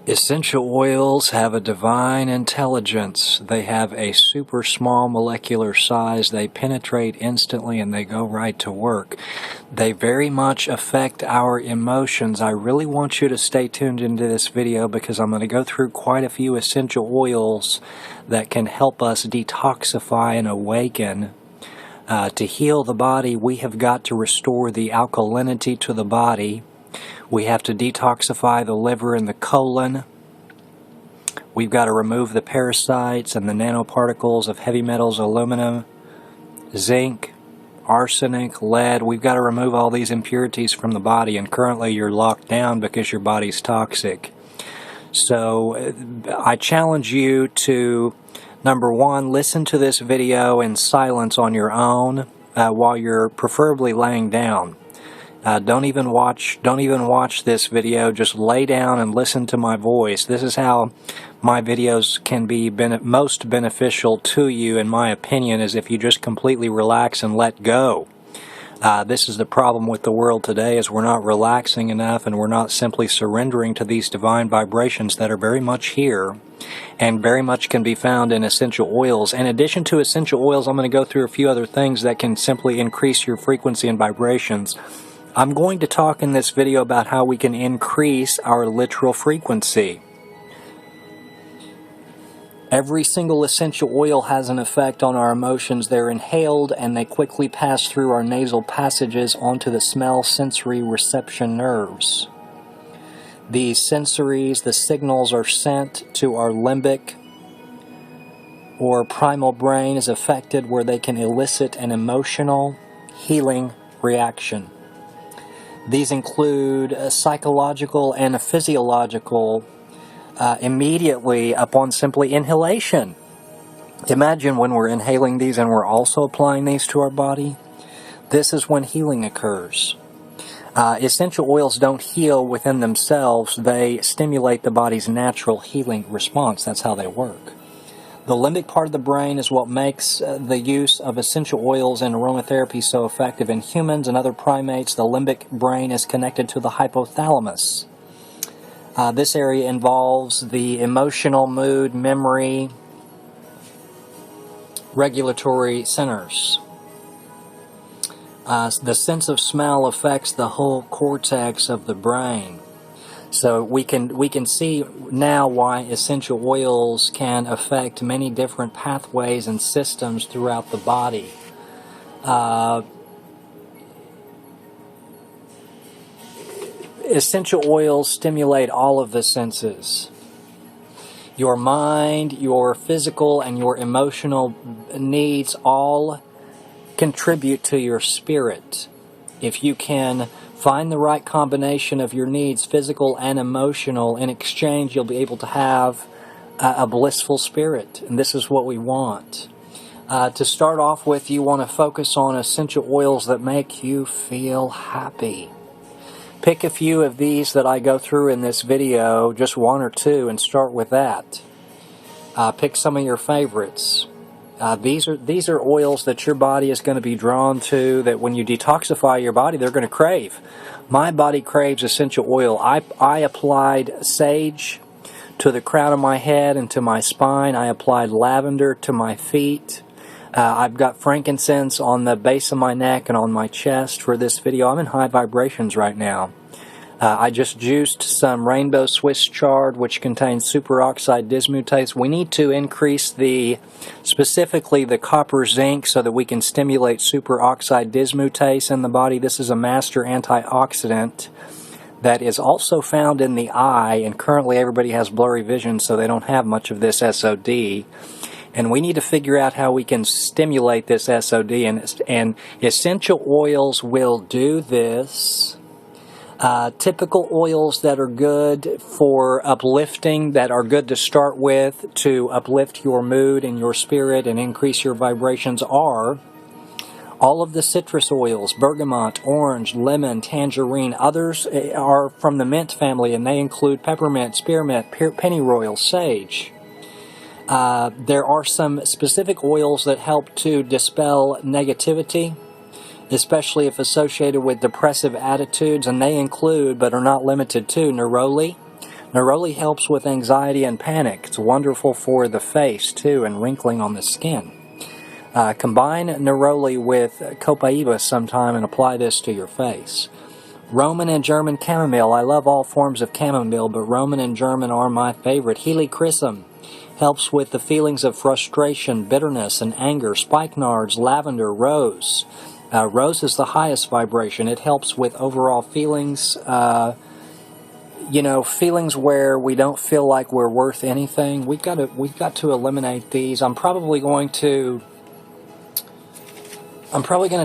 Essential oils have a divine intelligence. They have a super small molecular size. They penetrate instantly and they go right to work. They very much affect our emotions. I really want you to stay tuned into this video because I'm going to go through quite a few essential oils that can help us detoxify and awaken. To heal the body, we have got to restore the alkalinity to the body. We have to detoxify the liver and the colon. We've got to remove the parasites and the nanoparticles of heavy metals, aluminum, zinc, arsenic, lead. We've got to remove all these impurities from the body, and currently you're locked down because your body's toxic. So I challenge you to, number one, listen to this video in silence on your own while you're preferably laying down. Don't even watch this video. Just lay down and listen to my voice. This is how my videos can be most beneficial to you, in my opinion, is if you just completely relax and let go. This is the problem with the world today, is we're not relaxing enough and we're not simply surrendering to these divine vibrations that are very much here and very much can be found in essential oils. In addition to essential oils, I'm going to go through a few other things that can simply increase your frequency and vibrations. I'm going to talk in this video about how we can increase our literal frequency. Every single essential oil has an effect on our emotions. They're inhaled and they quickly pass through our nasal passages onto the smell sensory reception nerves. These sensories, the signals are sent to our limbic or primal brain is affected, where they can elicit an emotional healing reaction. These include a psychological and a physiological immediately upon simply inhalation. Imagine when we're inhaling these and we're also applying these to our body. This is when healing occurs. Essential oils don't heal within themselves. They stimulate the body's natural healing response. That's how they work. The limbic part of the brain is what makes the use of essential oils and aromatherapy so effective. In humans and other primates, the limbic brain is connected to the hypothalamus. This area involves the emotional, mood, memory, regulatory centers. The sense of smell affects the whole cortex of the brain. So we can see now why essential oils can affect many different pathways and systems throughout the body. Essential oils stimulate all of the senses. Your mind, your physical, and your emotional needs all contribute to your spirit. If you can find the right combination of your needs, physical and emotional, in exchange you'll be able to have a blissful spirit. And this is what we want. To start off with, you want to focus on essential oils that make you feel happy. Pick a few of these that I go through in this video, just one or two, and start with that. Pick some of your favorites. These are oils that your body is going to be drawn to, that when you detoxify your body, they're going to crave. My body craves essential oil. I applied sage to the crown of my head and to my spine. I applied lavender to my feet. I've got frankincense on the base of my neck and on my chest for this video. I'm in high vibrations right now. I just juiced some rainbow Swiss chard, which contains superoxide dismutase. We need to increase specifically the copper zinc, so that we can stimulate superoxide dismutase in the body. This is a master antioxidant that is also found in the eye, and currently everybody has blurry vision, so they don't have much of this SOD. And we need to figure out how we can stimulate this SOD, and essential oils will do this. Typical oils that are good for uplifting, that are good to start with to uplift your mood and your spirit and increase your vibrations, are all of the citrus oils: bergamot, orange, lemon, tangerine. Others are from the mint family, and they include peppermint, spearmint, pennyroyal, sage. There are some specific oils that help to dispel negativity, especially if associated with depressive attitudes, and they include, but are not limited to, neroli, Neroli helps with anxiety and panic. It's wonderful for the face, too, and wrinkling on the skin. Combine neroli with copaiba sometime and apply this to your face. Roman and German chamomile. I love all forms of chamomile, but Roman and German are my favorite. Helichrysum helps with the feelings of frustration, bitterness, and anger. Spikenards, lavender, rose. Rose is the highest vibration. It helps with overall feelings, feelings where we don't feel like we're worth anything. We've got to eliminate these. I'm probably going to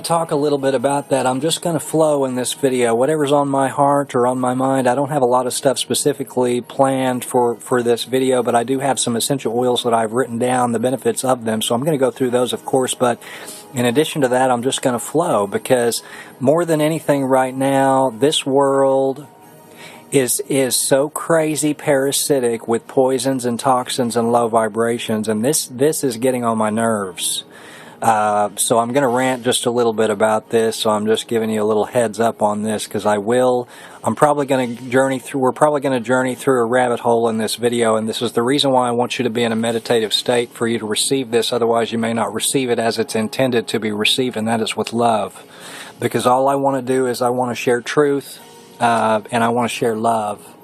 talk a little bit about that. I'm just going to flow in this video. Whatever's on my heart or on my mind. I don't have a lot of stuff specifically planned for this video, but I do have some essential oils that I've written down, the benefits of them. So I'm going to go through those, of course, but in addition to that, I'm just going to flow, because more than anything right now, this world is so crazy parasitic with poisons and toxins and low vibrations, and this is getting on my nerves. So I'm going to rant just a little bit about this, so I'm just giving you a little heads up on this, because we're probably going to journey through a rabbit hole in this video, and this is the reason why I want you to be in a meditative state for you to receive this. Otherwise you may not receive it as it's intended to be received, and that is with love. Because all I want to do is I want to share truth, and I want to share love.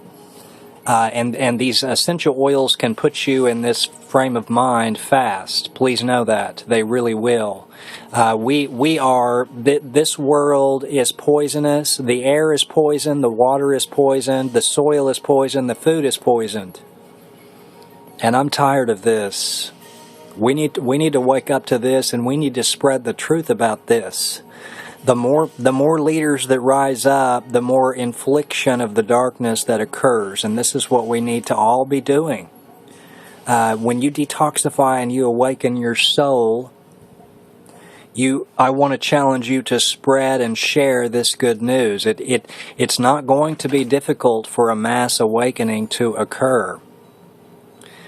And these essential oils can put you in this frame of mind fast. Please know that. They really will. This world is poisonous. The air is poisoned. The water is poisoned. The soil is poisoned. The food is poisoned. And I'm tired of this. We need to wake up to this, and we need to spread the truth about this. The more leaders that rise up, the more infliction of the darkness that occurs. And this is what we need to all be doing. When you detoxify and you awaken your soul, I want to challenge you to spread and share this good news. It's not going to be difficult for a mass awakening to occur.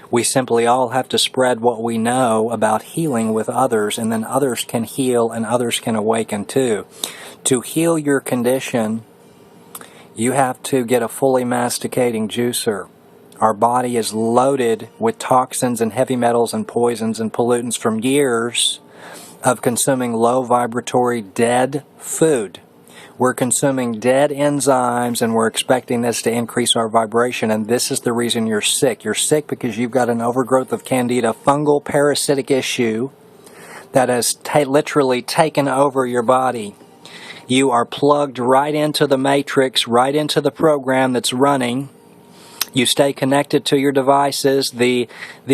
We simply all have to spread what we know about healing with others, and then others can heal and others can awaken too. To heal your condition, you have to get a fully masticating juicer. Our body is loaded with toxins and heavy metals and poisons and pollutants from years of consuming low vibratory dead food. We're consuming dead enzymes, and we're expecting this to increase our vibration, and this is the reason you're sick. You're sick because you've got an overgrowth of candida, fungal parasitic issue that has literally taken over your body. You are plugged right into the matrix, right into the program that's running. You stay connected to your devices. The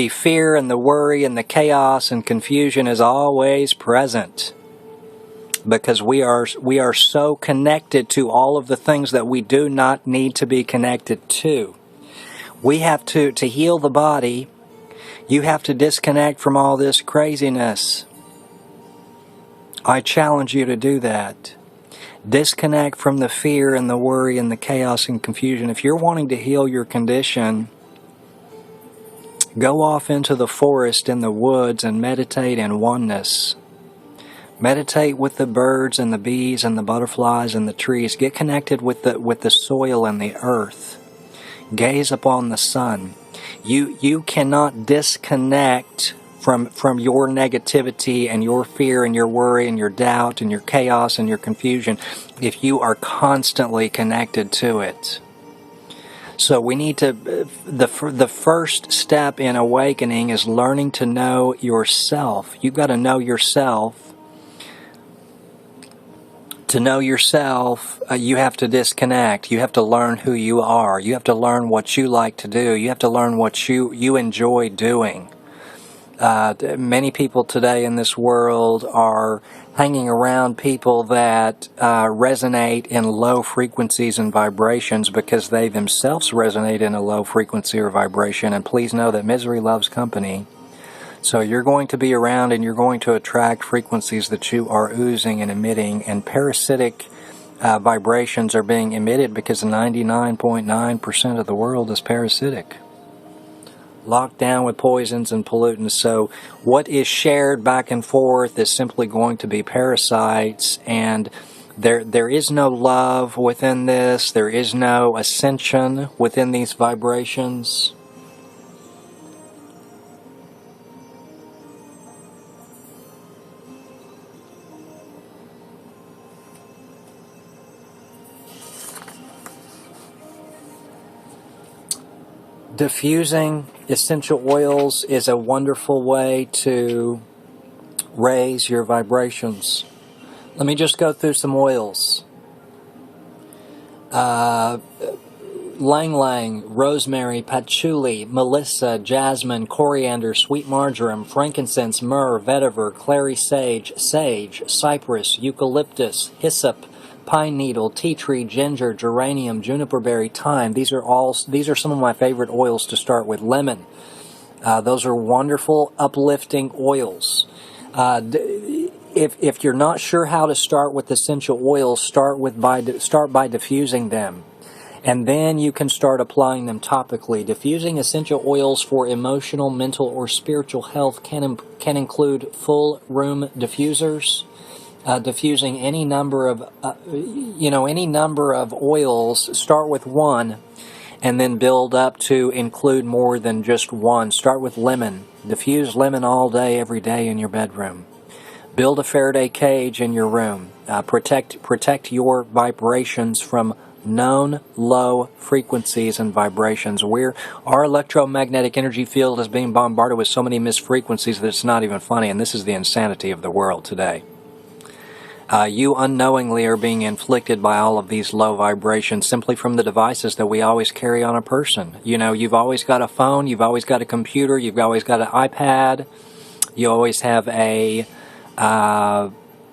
fear and the worry and the chaos and confusion is always present, because we are so connected to all of the things that we do not need to be connected to. We have to heal the body, you have to disconnect from all this craziness. I challenge you to do that. Disconnect from the fear and the worry and the chaos and confusion. If you're wanting to heal your condition, go off into the forest, in the woods, and meditate in oneness. Meditate with the birds and the bees and the butterflies and the trees. Get connected with the soil and the earth. Gaze upon the sun. You cannot disconnect from your negativity and your fear and your worry and your doubt and your chaos and your confusion if you are constantly connected to it. So we need to, the first step in awakening is learning to know yourself. You've got to know yourself. To know yourself, you have to disconnect. You have to learn who you are. You have to learn what you like to do. You have to learn what you enjoy doing. Many people today in this world are hanging around people that resonate in low frequencies and vibrations because they themselves resonate in a low frequency or vibration. And please know that misery loves company. So you're going to be around and you're going to attract frequencies that you are oozing and emitting, and parasitic vibrations are being emitted because 99.9% of the world is parasitic. Locked down with poisons and pollutants. So what is shared back and forth is simply going to be parasites, and There is no love within this. There is no ascension within these vibrations. Diffusing essential oils is a wonderful way to raise your vibrations. Let me just go through some oils. Lang Lang, rosemary, patchouli, melissa, jasmine, coriander, sweet marjoram, frankincense, myrrh, vetiver, clary sage, cypress, eucalyptus, hyssop, pine needle, tea tree, ginger, geranium, juniper berry, thyme. These are some of my favorite oils to start with. Lemon. Those are wonderful, uplifting oils. If you're not sure how to start with essential oils, start by diffusing them. And then you can start applying them topically. Diffusing essential oils for emotional, mental, or spiritual health can include full room diffusers. Diffusing any number of oils. Start with one, and then build up to include more than just one. Start with lemon. Diffuse lemon all day, every day in your bedroom. Build a Faraday cage in your room. Protect your vibrations from known low frequencies and vibrations. Our electromagnetic energy field is being bombarded with so many missed frequencies that it's not even funny, and this is the insanity of the world today. You unknowingly are being inflicted by all of these low vibrations simply from the devices that we always carry on a person. You know, you've always got a phone, you've always got a computer, you've always got an iPad, you always have a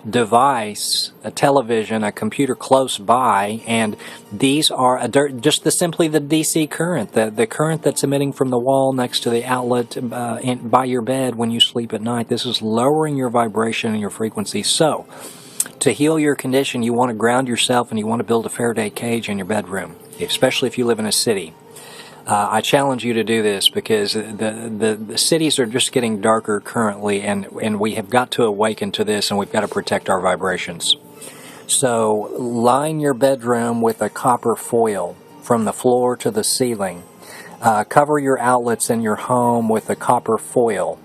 device, a television, a computer close by, and these are simply the DC current, the current that's emitting from the wall next to the outlet by your bed when you sleep at night. This is lowering your vibration and your frequency. So, to heal your condition, you want to ground yourself and you want to build a Faraday cage in your bedroom, especially if you live in a city. I challenge you to do this because the cities are just getting darker currently, and we have got to awaken to this, and we've got to protect our vibrations. So line your bedroom with a copper foil from the floor to the ceiling. Cover your outlets in your home with a copper foil.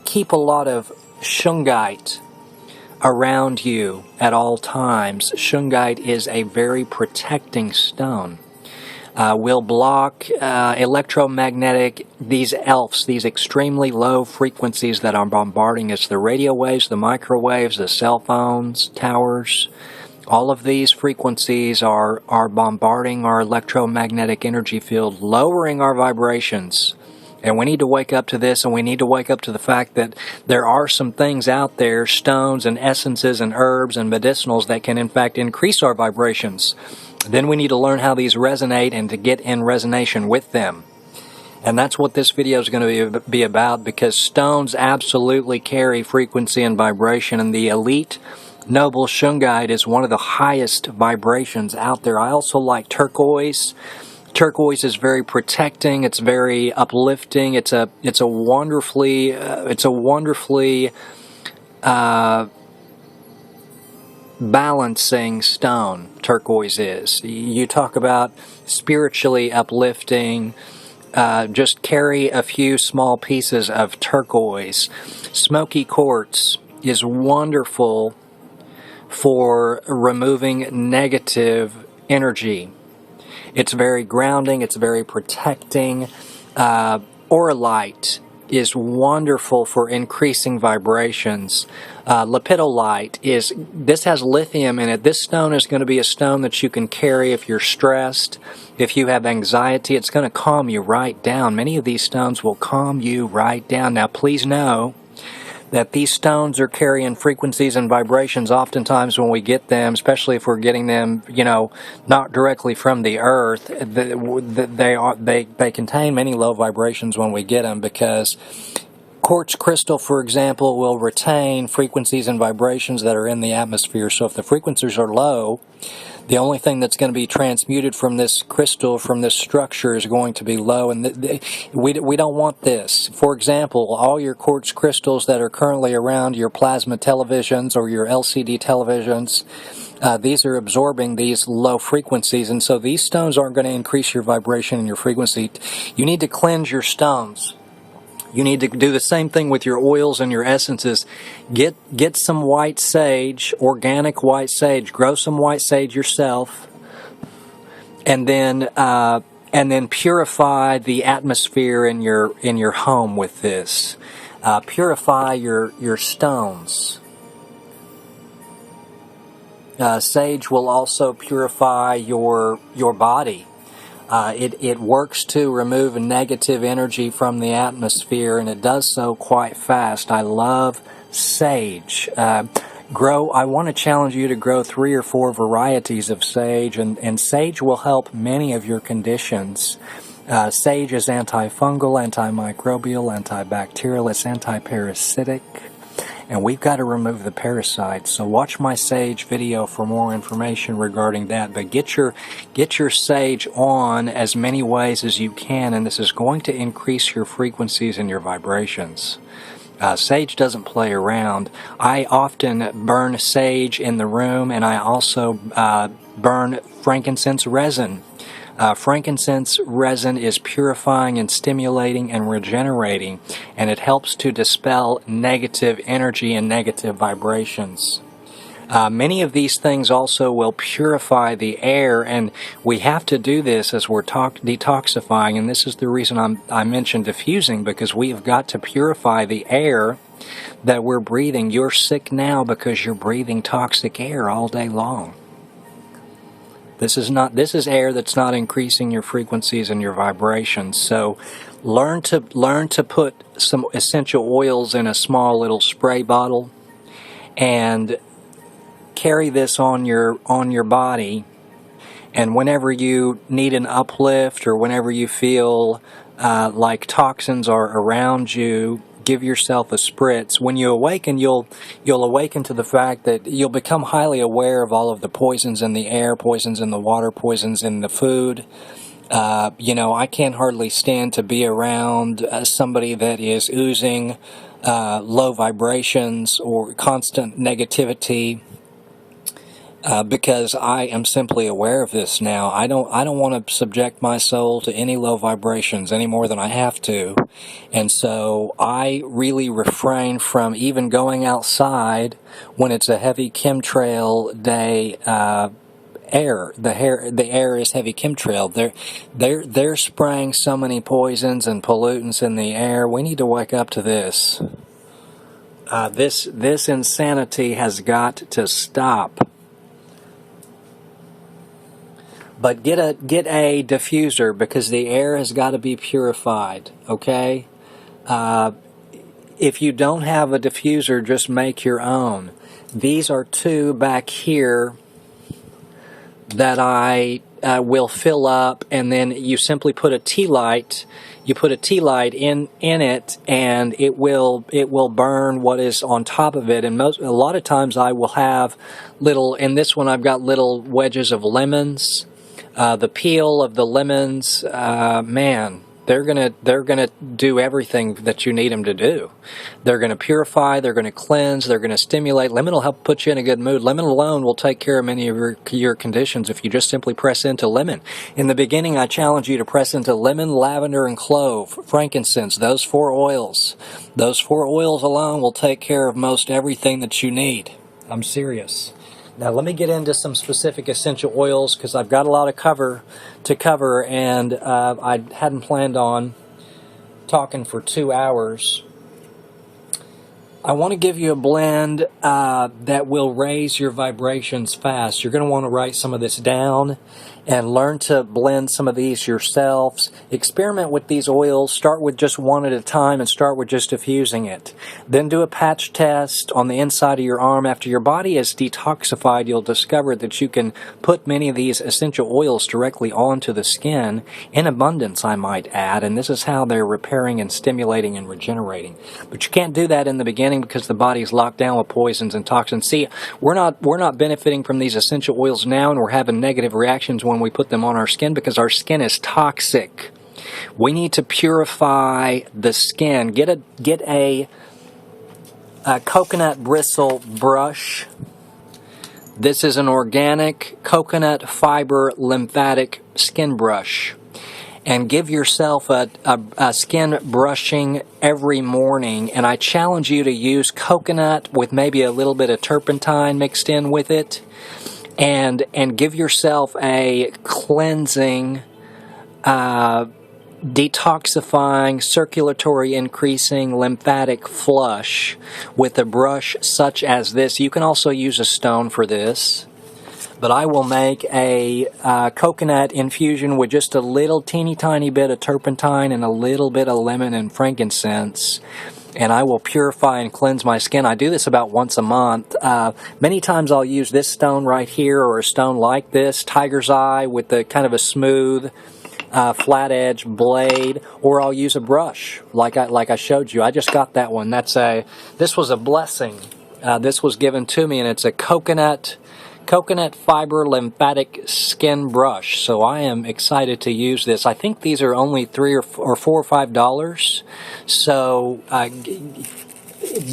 Keep a lot of shungite around you at all times. Shungite is a very protecting stone. Will block electromagnetic, these ELFs, these extremely low frequencies that are bombarding us, the radio waves, the microwaves, the cell phones, towers. All of these frequencies are bombarding our electromagnetic energy field, lowering our vibrations. And we need to wake up to this, and we need to wake up to the fact that there are some things out there, stones and essences and herbs and medicinals, that can in fact increase our vibrations. Then we need to learn how these resonate and to get in resonation with them. And that's what this video is going to be about, because stones absolutely carry frequency and vibration, and the elite noble shungite is one of the highest vibrations out there. I also like turquoise. Turquoise is very protecting. It's very uplifting. It's a wonderfully balancing stone. Turquoise is. You talk about spiritually uplifting. Just carry a few small pieces of turquoise. Smoky quartz is wonderful for removing negative energy. It's very grounding. It's very protecting. Auralite is wonderful for increasing vibrations. Lepidolite this has lithium in it. This stone is going to be a stone that you can carry if you're stressed, if you have anxiety. It's going to calm you right down. Many of these stones will calm you right down. Now, please know that these stones are carrying frequencies and vibrations oftentimes when we get them, especially if we're getting them, not directly from the earth. They contain many low vibrations when we get them, because quartz crystal, for example, will retain frequencies and vibrations that are in the atmosphere. So if the frequencies are low, The only thing that's going to be transmuted from this crystal, from this structure, is going to be low, and we don't want this. For example, all your quartz crystals that are currently around your plasma televisions or your LCD televisions, these are absorbing these low frequencies, and so these stones aren't going to increase your vibration and your frequency. You need to cleanse your stones. You need to do the same thing with your oils and your essences. Get some white sage, organic white sage. Grow some white sage yourself, and then purify the atmosphere in your home with this. Purify your stones. Sage will also purify your body. It works to remove negative energy from the atmosphere, and it does so quite fast. I love sage. I want to challenge you to grow 3 or 4 varieties of sage, and sage will help many of your conditions. Sage is antifungal, antimicrobial, antibacterial, it's antiparasitic. And we've got to remove the parasites. So watch my sage video for more information regarding that. But get your sage on as many ways as you can, and this is going to increase your frequencies and your vibrations. Sage doesn't play around. I often burn sage in the room, and I also burn frankincense resin. Frankincense resin is purifying and stimulating and regenerating, and it helps to dispel negative energy and negative vibrations. Many of these things also will purify the air, and we have to do this as we're detoxifying, and this is the reason I mentioned diffusing, because we have got to purify the air that we're breathing. You're sick now because you're breathing toxic air all day long. This is air that's not increasing your frequencies and your vibrations. So learn to put some essential oils in a small little spray bottle and carry this on your body. And whenever you need an uplift, or whenever you feel like toxins are around you, give yourself a spritz. When you awaken, you'll awaken to the fact that you'll become highly aware of all of the poisons in the air, poisons in the water, poisons in the food. I can't hardly stand to be around somebody that is oozing low vibrations or constant negativity. Because I am simply aware of this now. I don't want to subject my soul to any low vibrations any more than I have to. And so I really refrain from even going outside when it's a heavy chemtrail day. The air is heavy chemtrail. They're spraying so many poisons and pollutants in the air. We need to wake up to this. This insanity has got to stop. But get a diffuser, because the air has got to be purified, okay? If you don't have a diffuser, just make your own. These are 2 back here that I will fill up, and then you simply put a tea light. You put a tea light in it, and it will burn what is on top of it. And a lot of times I will have in this one I've got little wedges of lemons. The peel of the lemons, they're gonna do everything that you need them to do. They're gonna purify, they're gonna cleanse, they're gonna stimulate. Lemon will help put you in a good mood. Lemon alone will take care of many of your conditions if you just simply press into lemon. In the beginning, I challenge you to press into lemon, lavender, and clove, frankincense. Those 4 oils. Those 4 oils alone will take care of most everything that you need. I'm serious. Now let me get into some specific essential oils, because I've got a lot to cover, and I hadn't planned on talking for 2 hours. I want to give you a blend that will raise your vibrations fast. You're going to want to write some of this down and learn to blend some of these yourselves. Experiment with these oils. Start with just one at a time and start with just diffusing it. Then do a patch test on the inside of your arm. After your body is detoxified, you'll discover that you can put many of these essential oils directly onto the skin, in abundance I might add, and this is how they're repairing and stimulating and regenerating. But you can't do that in the beginning beginning because the body is locked down with poisons and toxins. See, we're not benefiting from these essential oils now, and we're having negative reactions when we put them on our skin because our skin is toxic. We need to purify the skin. Get a coconut bristle brush. This is an organic coconut fiber lymphatic skin brush. And give yourself a skin brushing every morning. And I challenge you to use coconut with maybe a little bit of turpentine mixed in with it. And give yourself a cleansing, detoxifying, circulatory increasing, lymphatic flush with a brush such as this. You can also use a stone for this. But I will make a coconut infusion with just a little teeny tiny bit of turpentine and a little bit of lemon and frankincense. And I will purify and cleanse my skin. I do this about once a month. Many times I'll use this stone right here or a stone like this, tiger's eye with the kind of a smooth flat edge blade, or I'll use a brush like I showed you. I just got that one. This was a blessing. This was given to me, and it's a coconut fiber lymphatic skin brush. So I am excited to use this. I think these are only $3 or $4 or $5. So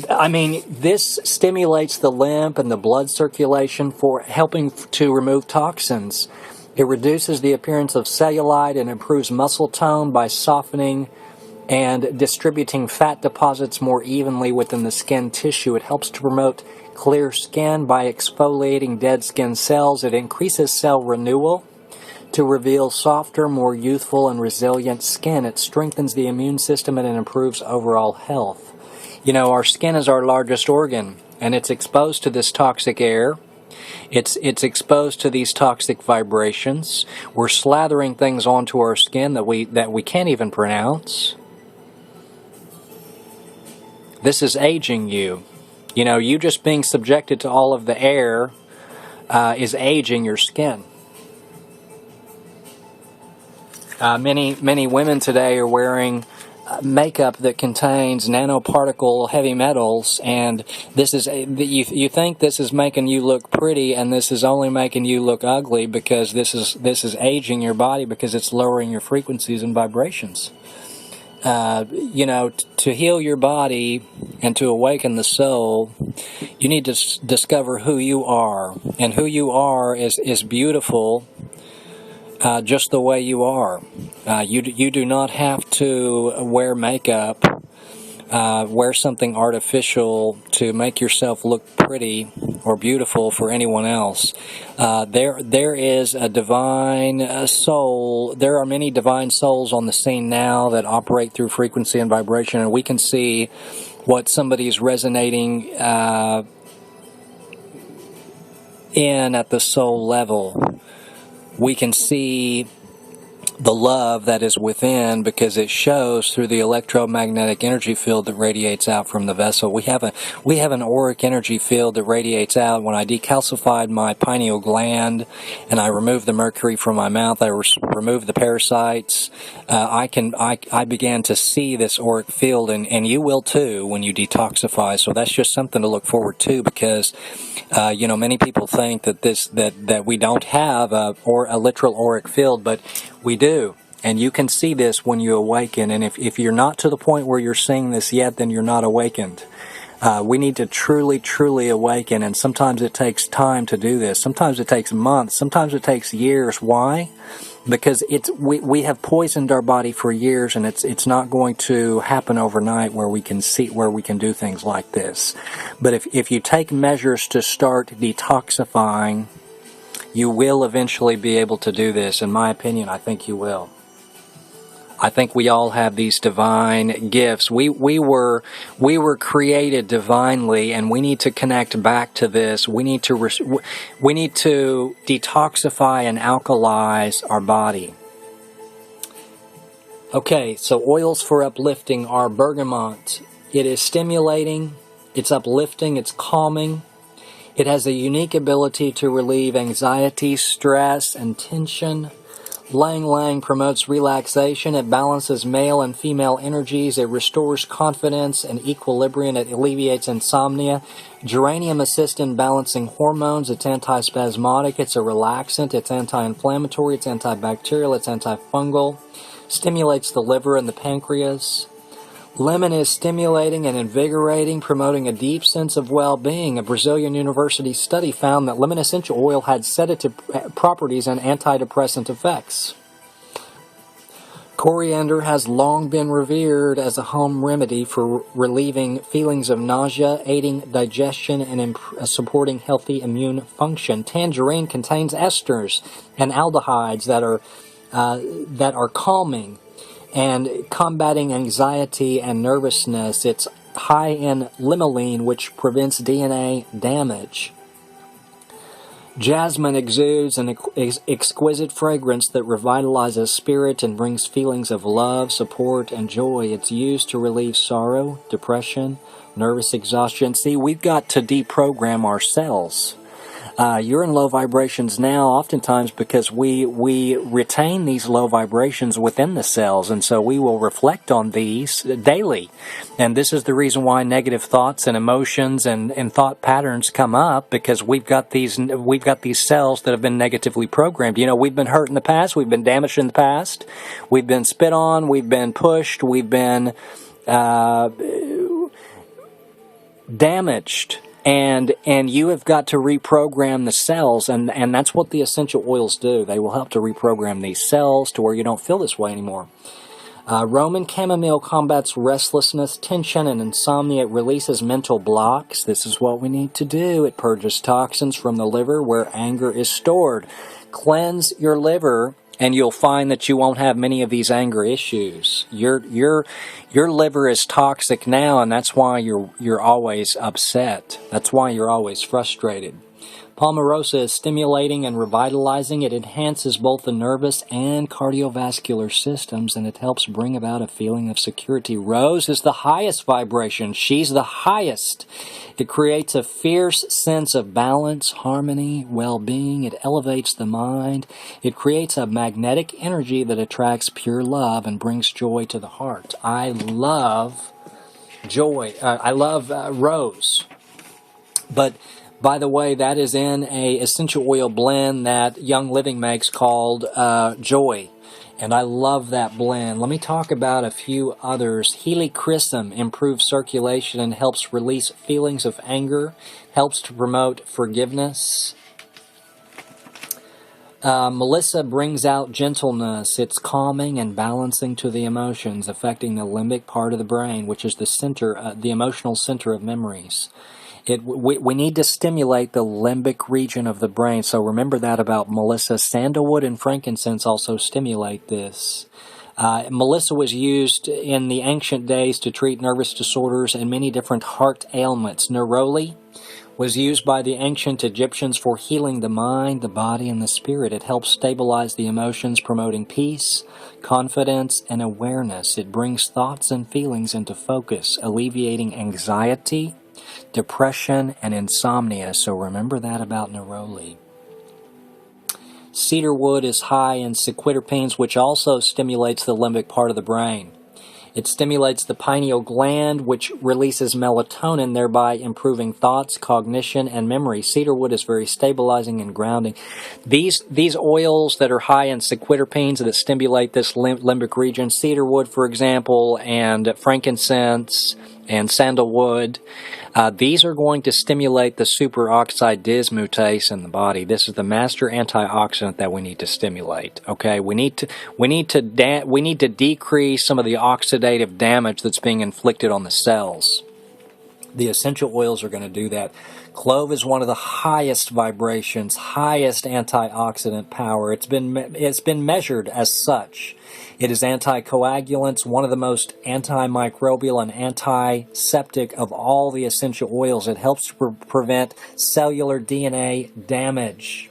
I mean, this stimulates the lymph and the blood circulation for helping to remove toxins. It reduces the appearance of cellulite and improves muscle tone by softening and distributing fat deposits more evenly within the skin tissue. It helps to promote clear skin by exfoliating dead skin cells. It increases cell renewal to reveal softer, more youthful, and resilient skin. It strengthens the immune system and it improves overall health. You know, our skin is our largest organ, and it's exposed to this toxic air. It's exposed to these toxic vibrations. We're slathering things onto our skin that we can't even pronounce. This is aging you. You know, you just being subjected to all of the air is aging your skin. Many women today are wearing makeup that contains nanoparticle heavy metals, and this is you think this is making you look pretty, and this is only making you look ugly because this is aging your body because it's lowering your frequencies and vibrations. You know, to heal your body and to awaken the soul, you need to discover who you are. And who you are is beautiful just the way you are. You do not have to wear makeup, wear something artificial to make yourself look pretty or beautiful for anyone else. There is a divine soul. There are many divine souls on the scene now that operate through frequency and vibration, and we can see what somebody is resonating in at the soul level. We can see the love that is within because it shows through the electromagnetic energy field that radiates out from the vessel. We have an auric energy field that radiates out. When I decalcified my pineal gland and I removed the mercury from my mouth, I removed the parasites, I began to see this auric field, and you will too when you detoxify. So that's just something to look forward to because you know, many people think that we don't have a literal auric field, but we do. And you can see this when you awaken. And if you're not to the point where you're seeing this yet, then you're not awakened. We need to truly, truly awaken. And sometimes it takes time to do this. Sometimes it takes months. Sometimes it takes years. Why? Because we have poisoned our body for years, and it's not going to happen overnight where we can do things like this. But if you take measures to start detoxifying, you will eventually be able to do this. In my opinion, I think you will. I think we all have these divine gifts. We were created divinely, and we need to connect back to this. We need to detoxify and alkalize our body. Okay, so oils for uplifting are bergamot. It is stimulating, it's uplifting, it's calming. It has a unique ability to relieve anxiety, stress, and tension. Lang Lang promotes relaxation. It balances male and female energies. It restores confidence and equilibrium. It alleviates insomnia. Geranium assists in balancing hormones. It's antispasmodic. It's a relaxant. It's anti-inflammatory. It's antibacterial. It's antifungal. Stimulates the liver and the pancreas. Lemon is stimulating and invigorating, promoting a deep sense of well-being. A Brazilian university study found that lemon essential oil had sedative properties and antidepressant effects. Coriander has long been revered as a home remedy for relieving feelings of nausea, aiding digestion, and supporting healthy immune function. Tangerine contains esters and aldehydes that are calming and combating anxiety and nervousness. It's high in limonene, which prevents DNA damage. Jasmine exudes an exquisite fragrance that revitalizes spirit and brings feelings of love, support, and joy. It's used to relieve sorrow, depression, nervous exhaustion. See, we've got to deprogram ourselves. You're in low vibrations now, oftentimes because we retain these low vibrations within the cells, and so we will reflect on these daily. And this is the reason why negative thoughts and emotions and thought patterns come up, because we've got these cells that have been negatively programmed. You know, we've been hurt in the past, we've been damaged in the past, we've been spit on, we've been pushed, we've been damaged. And you have got to reprogram the cells, and that's what the essential oils do. They will help to reprogram these cells to where you don't feel this way anymore. Roman chamomile combats restlessness, tension, and insomnia. It releases mental blocks. This is what we need to do. It purges toxins from the liver where anger is stored. Cleanse your liver, and you'll find that you won't have many of these anger issues. Your liver is toxic now, and that's why you're always upset. That's why you're always frustrated. Palmarosa is stimulating and revitalizing. It enhances both the nervous and cardiovascular systems, and it helps bring about a feeling of security. Rose is the highest vibration. She's the highest. It creates a fierce sense of balance, harmony, well-being. It elevates the mind. It creates a magnetic energy that attracts pure love and brings joy to the heart. I love joy. I love rose. But by the way, that is in a essential oil blend that Young Living makes called Joy. And I love that blend. Let me talk about a few others. Helichrysum improves circulation and helps release feelings of anger, helps to promote forgiveness. Melissa brings out gentleness. It's calming and balancing to the emotions, affecting the limbic part of the brain, which is the center, the emotional center of memories. We need to stimulate the limbic region of the brain. So remember that about Melissa. Sandalwood and frankincense also stimulate this. Melissa was used in the ancient days to treat nervous disorders and many different heart ailments. Neroli was used by the ancient Egyptians for healing the mind, the body, and the spirit. It helps stabilize the emotions, promoting peace, confidence, and awareness. It brings thoughts and feelings into focus, alleviating anxiety, depression, and insomnia. So remember that about neroli. Cedarwood is high in sequiterpenes, which also stimulates the limbic part of the brain. It stimulates the pineal gland, which releases melatonin, thereby improving thoughts, cognition, and memory. Cedarwood is very stabilizing and grounding. These oils that are high in sequiterpenes that stimulate this limbic region, cedarwood, for example, and frankincense and sandalwood, these are going to stimulate the superoxide dismutase in the body. This is the master antioxidant that we need to stimulate. Okay, we need to decrease some of the oxidative damage that's being inflicted on the cells. The essential oils are going to do that. Clove is one of the highest vibrations, highest antioxidant power. It's been measured as such. It is anticoagulants, one of the most antimicrobial and antiseptic of all the essential oils. It helps to prevent cellular DNA damage.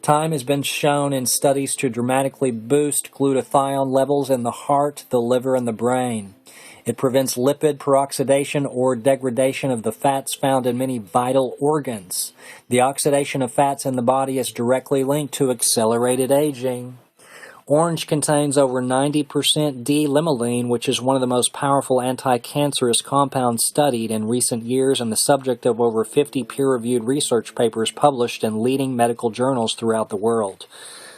Thyme has been shown in studies to dramatically boost glutathione levels in the heart, the liver, and the brain. It prevents lipid peroxidation or degradation of the fats found in many vital organs. The oxidation of fats in the body is directly linked to accelerated aging. Orange contains over 90% D-limonene, which is one of the most powerful anti-cancerous compounds studied in recent years and the subject of over 50 peer-reviewed research papers published in leading medical journals throughout the world.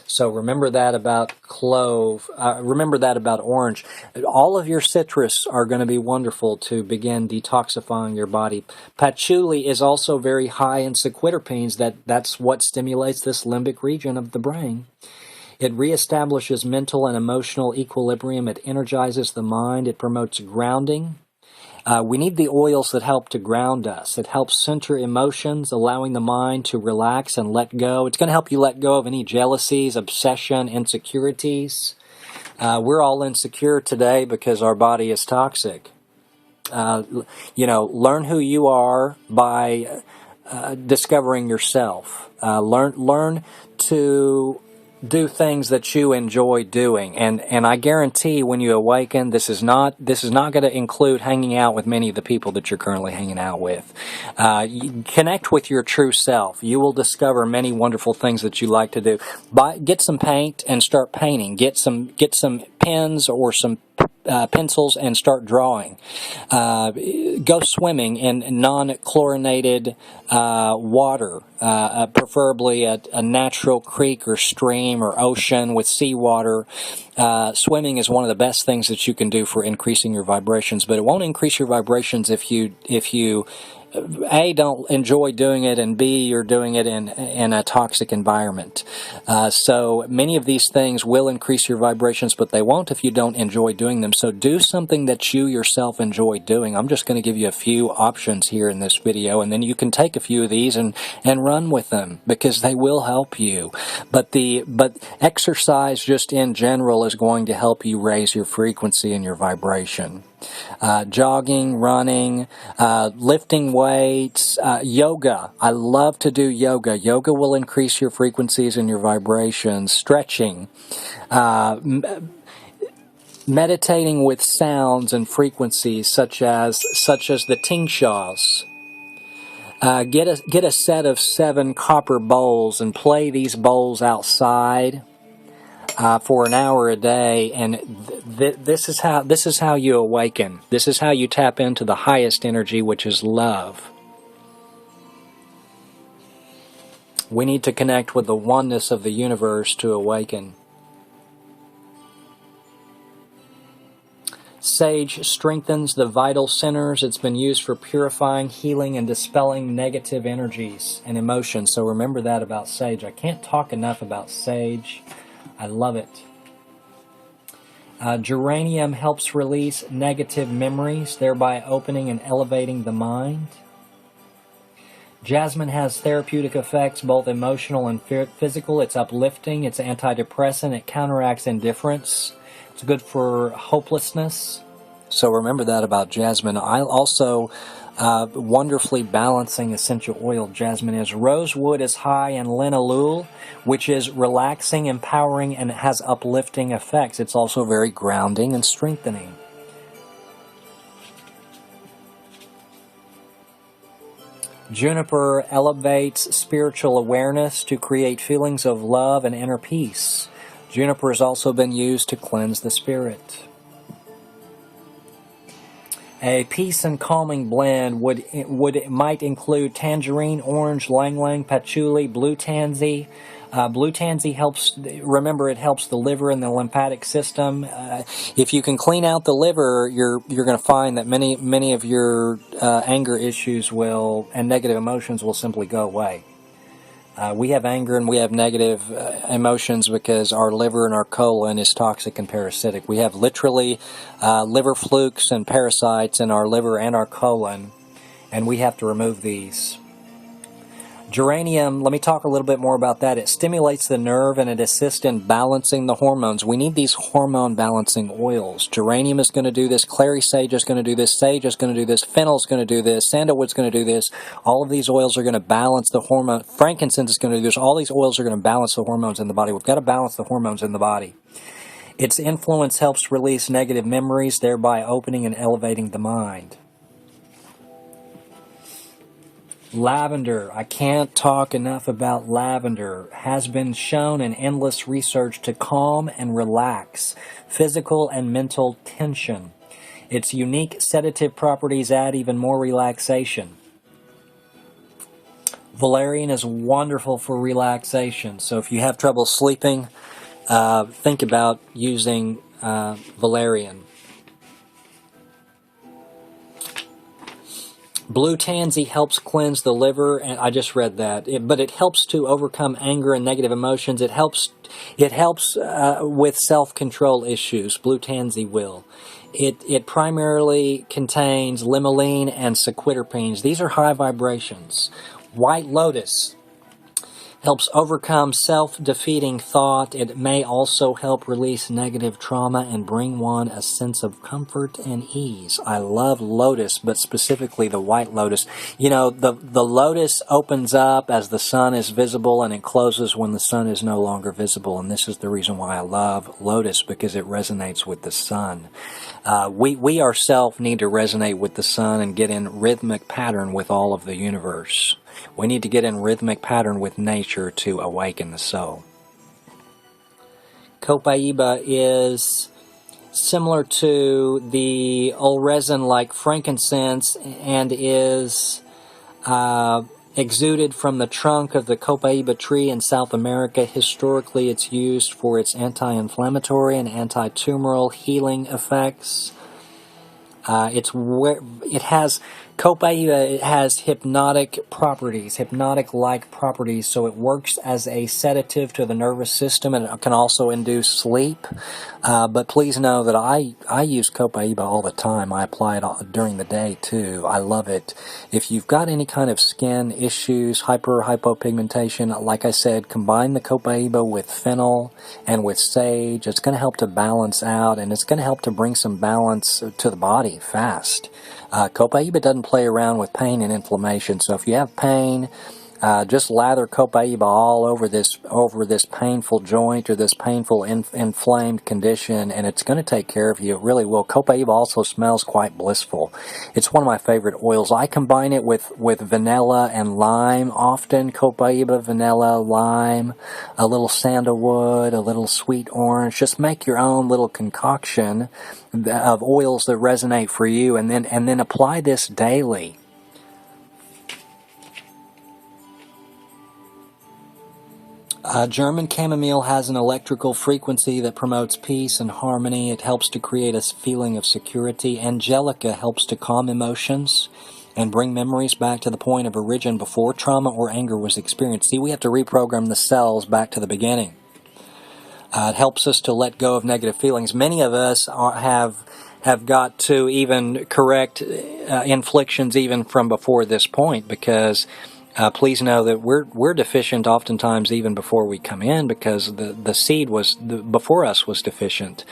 So remember that about clove. Remember that about orange. All of your citrus are going to be wonderful to begin detoxifying your body. Patchouli is also very high in sequiterpenes. That's what stimulates this limbic region of the brain. It reestablishes mental and emotional equilibrium. It energizes the mind. It promotes grounding. We need the oils that help to ground us. It helps center emotions, allowing the mind to relax and let go. It's going to help you let go of any jealousies, obsession, insecurities. We're all insecure today because our body is toxic. Learn who you are by discovering yourself. Learn to do things that you enjoy doing, and I guarantee when you awaken, this is not going to include hanging out with many of the people that you're currently hanging out with. Connect with your true self. You will discover many wonderful things that you like to do. Get some paint and start painting. Get some pens or some pencils and start drawing. Go swimming in non-chlorinated water, preferably a natural creek or stream or ocean with seawater. Swimming is one of the best things that you can do for increasing your vibrations, but it won't increase your vibrations if you A, don't enjoy doing it, and B, you're doing it in a toxic environment. So many of these things will increase your vibrations, but they won't if you don't enjoy doing them. So do something that you yourself enjoy doing. I'm just going to give you a few options here in this video, and then you can take a few of these and run with them, because they will help you. But exercise just in general is going to help you raise your frequency and your vibration. Jogging, running, lifting weights, yoga. I love to do yoga. Yoga will increase your frequencies and your vibrations. Stretching, meditating with sounds and frequencies such as the tingshaws. Get a set of 7 copper bowls and play these bowls outside for an hour a day, and this is how you awaken. This is how you tap into the highest energy, which is love. We need to connect with the oneness of the universe to awaken. Sage strengthens the vital centers. It's been used for purifying, healing, and dispelling negative energies and emotions. So remember that about sage. I can't talk enough about sage. I love it. Geranium helps release negative memories, thereby opening and elevating the mind. Jasmine has therapeutic effects, both emotional and physical. It's uplifting, it's antidepressant, it counteracts indifference. It's good for hopelessness. So remember that about jasmine. I also wonderfully balancing essential oil jasmine is. Rosewood is high in linalool, which is relaxing, empowering, and has uplifting effects. It's also very grounding and strengthening. Juniper elevates spiritual awareness to create feelings of love and inner peace. Juniper has also been used to cleanse the spirit. A peace and calming blend might include tangerine, orange, ylang-ylang, patchouli, blue tansy. Blue tansy helps. Remember, it helps the liver and the lymphatic system. If you can clean out the liver, you're going to find that many of your anger issues and negative emotions will simply go away. We have anger and we have negative emotions because our liver and our colon is toxic and parasitic. We have literally liver flukes and parasites in our liver and our colon, and we have to remove these. Geranium, let me talk a little bit more about that. It stimulates the nerve and it assists in balancing the hormones. We need these hormone balancing oils. Geranium is going to do this. Clary sage is going to do this. Sage is going to do this. Fennel is going to do this. Sandalwood is going to do this. All of these oils are going to balance the hormone. Frankincense is going to do this. All these oils are going to balance the hormones in the body. We've got to balance the hormones in the body. Its influence helps release negative memories, thereby opening and elevating the mind. Lavender. I can't talk enough about lavender. Has been shown in endless research to calm and relax physical and mental tension. Its unique sedative properties add even more relaxation. Valerian is wonderful for relaxation. So if you have trouble sleeping, think about using valerian. Blue tansy helps cleanse the liver, and I just read that. But it helps to overcome anger and negative emotions. It helps with self-control issues. Blue tansy will. It primarily contains limonene and sequiterpenes. These are high vibrations. White lotus helps overcome self-defeating thought. It may also help release negative trauma and bring one a sense of comfort and ease. I love lotus, but specifically the white lotus. You know, the lotus opens up as the sun is visible, and it closes when the sun is no longer visible. And this is the reason why I love lotus, because it resonates with the sun. We ourselves need to resonate with the sun and get in rhythmic pattern with all of the universe. We need to get in rhythmic pattern with nature to awaken the soul. Copaiba is similar to the old resin like frankincense and is exuded from the trunk of the Copaiba tree in South America. Historically, it's used for its anti-inflammatory and anti-tumoral healing effects. Copaiba has hypnotic properties, hypnotic-like properties, so it works as a sedative to the nervous system, and it can also induce sleep. But please know that I use Copaiba all the time. I apply it during the day too. I love it. If you've got any kind of skin issues, hypopigmentation, like I said, combine the Copaiba with fennel and with sage. It's going to help to balance out, and it's going to help to bring some balance to the body fast. Copaiba doesn't play around with pain and inflammation, so if you have pain, just lather Copaiba all over this painful joint or this painful inflamed condition, and it's going to take care of you. It really will. Copaiba also smells quite blissful. It's one of my favorite oils. I combine it with vanilla and lime often. Copaiba, vanilla, lime, a little sandalwood, a little sweet orange. Just make your own little concoction of oils that resonate for you, and then apply this daily. German chamomile has an electrical frequency that promotes peace and harmony. It helps to create a feeling of security. Angelica helps to calm emotions and bring memories back to the point of origin before trauma or anger was experienced. See, we have to reprogram the cells back to the beginning. It helps us to let go of negative feelings. Many of us have got to even correct inflictions even from before this point, because please know that we're deficient oftentimes even before we come in, because the seed before us was deficient.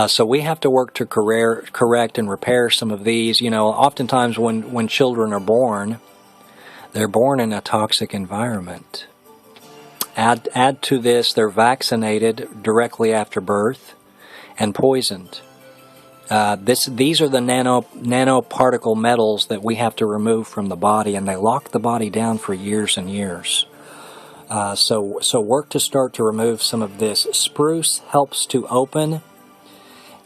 So we have to work to correct and repair some of these. You know, oftentimes when children are born, they're born in a toxic environment. Add to this, they're vaccinated directly after birth and poisoned. These are the nanoparticle metals that we have to remove from the body, and they lock the body down for years and years. So work to start to remove some of this. Spruce helps to open,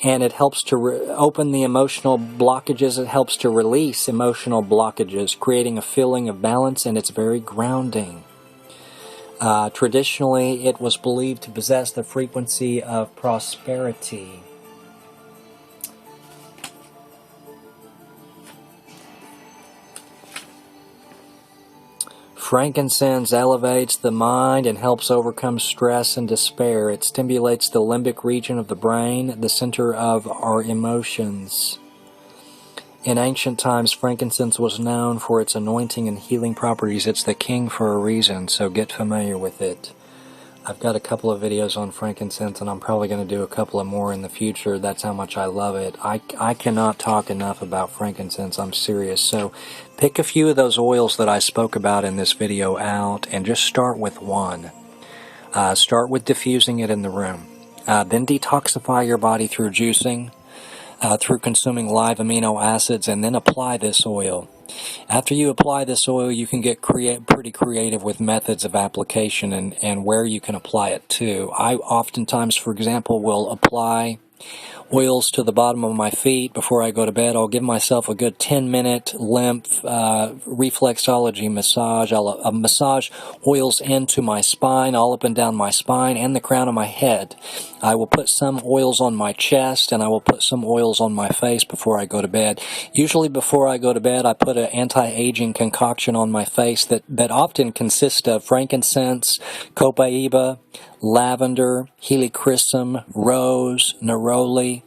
and it helps to open the emotional blockages. It helps to release emotional blockages, creating a feeling of balance, and it's very grounding. Traditionally, it was believed to possess the frequency of prosperity. Frankincense elevates the mind and helps overcome stress and despair. It stimulates the limbic region of the brain, the center of our emotions. In ancient times, frankincense was known for its anointing and healing properties. It's the king for a reason, so get familiar with it. I've got a couple of videos on frankincense, and I'm probably going to do a couple of more in the future. That's how much I love it. I cannot talk enough about frankincense. I'm serious. So pick a few of those oils that I spoke about in this video out, and just start with one. Start with diffusing it in the room. Then detoxify your body through juicing, through consuming live amino acids, and then apply this oil. After you apply this oil, you can get pretty creative with methods of application and where you can apply it to. I oftentimes, for example, will apply oils to the bottom of my feet before I go to bed. I'll give myself a good 10-minute lymph reflexology massage. I'll massage oils into my spine, all up and down my spine and the crown of my head. I will put some oils on my chest, and I will put some oils on my face before I go to bed. Usually before I go to bed, I put an anti-aging concoction on my face that often consists of frankincense, copaiba, lavender, helichrysum, rose, neroli.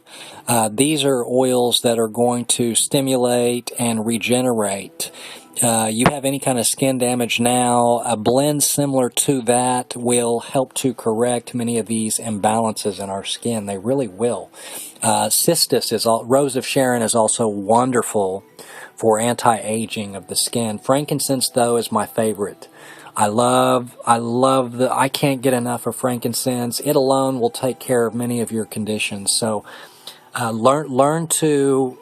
These are oils that are going to stimulate and regenerate. You have any kind of skin damage now, a blend similar to that will help to correct many of these imbalances in our skin. They really will. Rose of Sharon is also wonderful for anti-aging of the skin. Frankincense, though, is my favorite. I can't get enough of frankincense. It alone will take care of many of your conditions. So learn to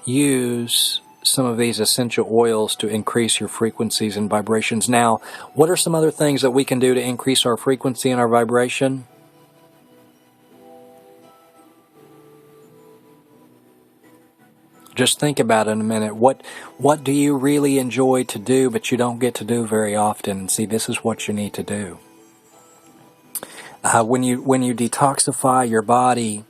use some of these essential oils to increase your frequencies and vibrations. Now, what are some other things that we can do to increase our frequency and our vibration? Just think about it in a minute. What do you really enjoy to do but you don't get to do very often? And see, this is what you need to do. When you detoxify your body,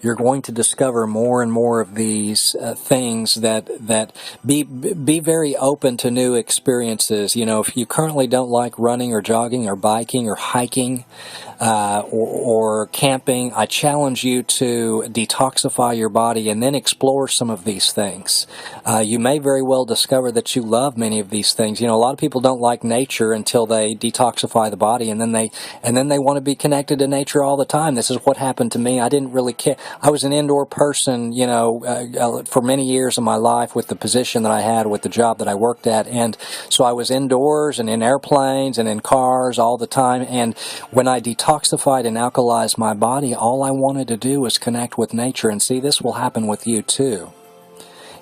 you're going to discover more and more of these things that be very open to new experiences. You know, if you currently don't like running or jogging or biking or hiking or camping, I challenge you to detoxify your body and then explore some of these things. You may very well discover that you love many of these things. You know, a lot of people don't like nature until they detoxify the body, and then they want to be connected to nature all the time. This is what happened to me. I didn't really care. I was an indoor person, you know, for many years of my life with the position that I had, with the job that I worked at, and so I was indoors and in airplanes and in cars all the time. And when I detoxified and alkalized my body, all I wanted to do was connect with nature. And see, this will happen with you too.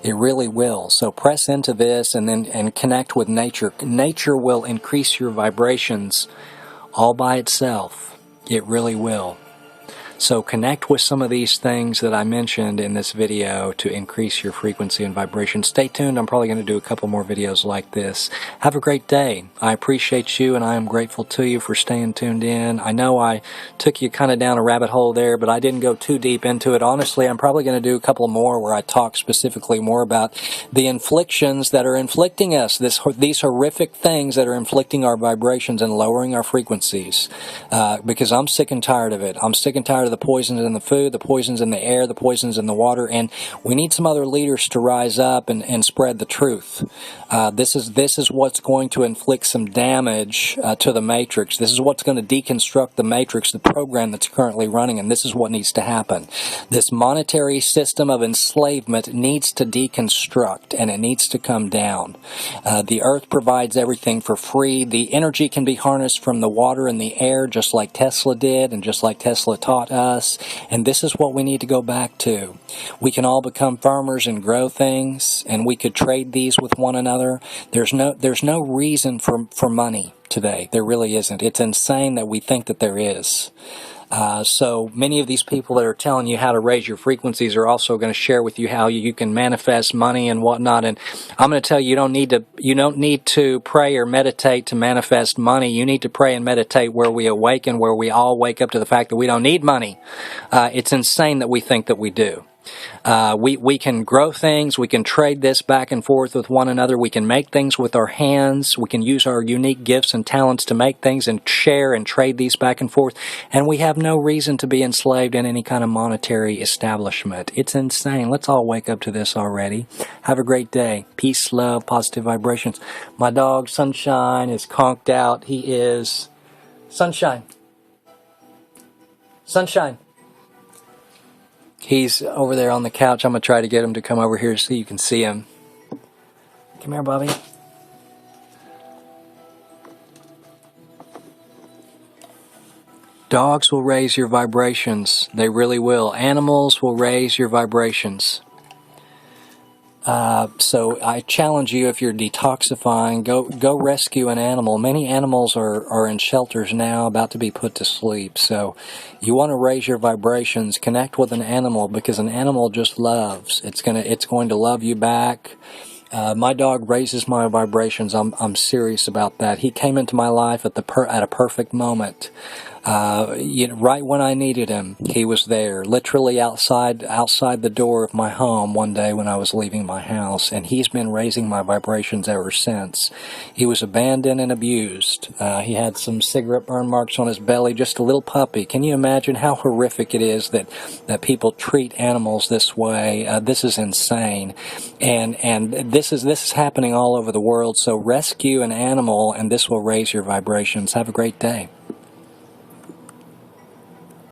It really will. So press into this and connect with nature. Nature will increase your vibrations all by itself. It really will. So connect with some of these things that I mentioned in this video to increase your frequency and vibration. Stay tuned. I'm probably going to do a couple more videos like this. Have a great day. I appreciate you, and I am grateful to you for staying tuned in. I know I took you kind of down a rabbit hole there, but I didn't go too deep into it. Honestly, I'm probably going to do a couple more where I talk specifically more about the inflictions that are inflicting us, these horrific things that are inflicting our vibrations and lowering our frequencies, because I'm sick and tired of it. I'm sick and tired of the poisons in the food, the poisons in the air, the poisons in the water, and we need some other leaders to rise up and spread the truth. This is what's going to inflict some damage to the matrix. This is what's going to deconstruct the matrix, the program that's currently running, and this is what needs to happen. This monetary system of enslavement needs to deconstruct, and it needs to come down. The earth provides everything for free. The energy can be harnessed from the water and the air, just like Tesla did and just like Tesla taught us, and this is what we need to go back to. We can all become farmers and grow things, and we could trade these with one another. There's no reason for money today. There really isn't. It's insane that we think that there is. So many of these people that are telling you how to raise your frequencies are also going to share with you how you can manifest money and whatnot. And I'm going to tell you, you don't need to pray or meditate to manifest money. You need to pray and meditate where we awaken, where we all wake up to the fact that we don't need money. It's insane that we think that we do. We can grow things, we can trade this back and forth with one another, we can make things with our hands, we can use our unique gifts and talents to make things and share and trade these back and forth, and we have no reason to be enslaved in any kind of monetary establishment. It's insane. Let's all wake up to this already. Have a great day. Peace, love, positive vibrations. My dog, Sunshine, is conked out. He is... Sunshine. Sunshine. He's over there on the couch. I'm going to try to get him to come over here so you can see him. Come here, Bobby. Dogs will raise your vibrations. They really will. Animals will raise your vibrations. So I challenge you, if you're detoxifying, go rescue an animal. Many animals are in shelters now, about to be put to sleep. So you want to raise your vibrations, connect with an animal, because an animal just loves. It's going to love you back. My dog raises my vibrations. I'm serious about that. He came into my life at a perfect moment. Right when I needed him, he was there, literally outside the door of my home one day when I was leaving my house, and he's been raising my vibrations ever since. He was abandoned and abused. He had some cigarette burn marks on his belly, just a little puppy. Can you imagine how horrific it is that people treat animals this way? This is insane, and this is happening all over the world. So rescue an animal, and this will raise your vibrations. Have a great day.